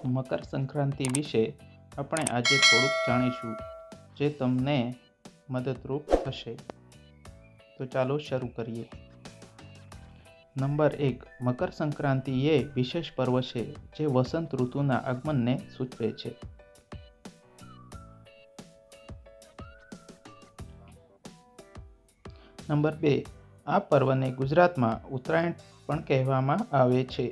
મકર સંક્રાંતિ વિશે આપણે આજે થોડુંક જાણીશું, જે તમને મદદરૂપ થશે. તો ચાલો શરૂ કરીએ. નંબર 1. મકર સંક્રાંતિ એ વિશેષ પર્વ છે જે વસંત ઋતુના આગમનને સૂચવે છે. નંબર 2. આ પર્વને ગુજરાતમાં ઉત્તરાયણ પણ કહેવામાં આવે છે.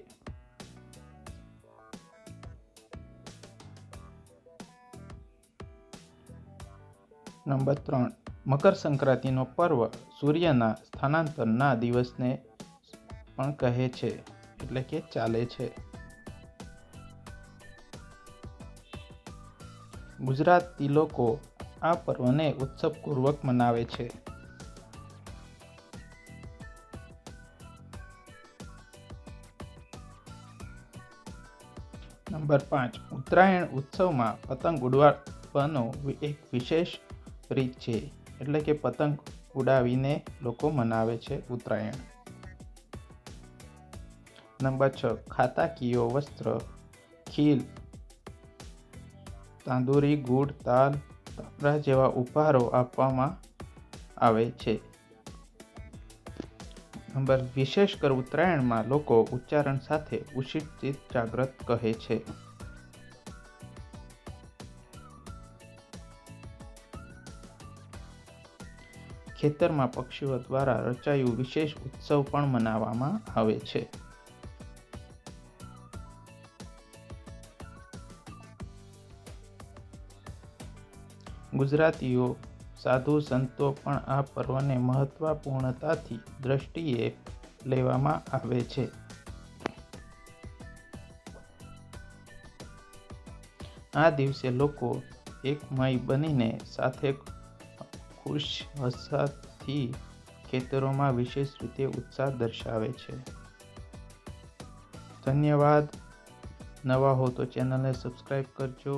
નંબર 3. મકર સંક્રાંતિનો પર્વ સૂર્યના સ્થાનાંતરના દિવસને પણ કહે છે, એટલે કે ચાલે છે. ગુજરાતી લોકો આ પર્વને ઉત્સવપૂર્વક મનાવે છે. નંબર 5. ઉત્તરાયણ ઉત્સવમાં પતંગ ઉડાવવાનો એક વિશેષ રીત છે, એટલે કે પતંગ ઉડાવીને લોકો મનાવે છે ઉત્તરાયણ. નંબર 6. ખાતાકીય વસ્ત્ર, ખીલ, તાંદુરી, ગુડ, તાલ, તાંબરા જેવા ઉપહારો આપવામાં આવે છે. વિશેષ કર ઉત્તરાયણમાં લોકો ઉચ્ચારણ સાથે ઉષિત જાગ્રત કહે છે. ખેતરમાં પક્ષીઓ દ્વારા રચાયું વિશેષ ઉત્સવ પણ મનાવવામાં આવે છે. ગુજરાતીઓ સાધુ સંતો પણ આ પર્વને મહત્વપૂર્ણતાથી દ્રષ્ટિએ લેવામાં આવે છે. આ દિવસે લોકો એકમય બનીને સાથે ખુશ હસથી ખેતરોમાં વિશેષ રીતે ઉત્સાહ દર્શાવે છે. ધન્યવાદ. નવા હો તો ચેનલને સબસ્ક્રાઈબ કરજો.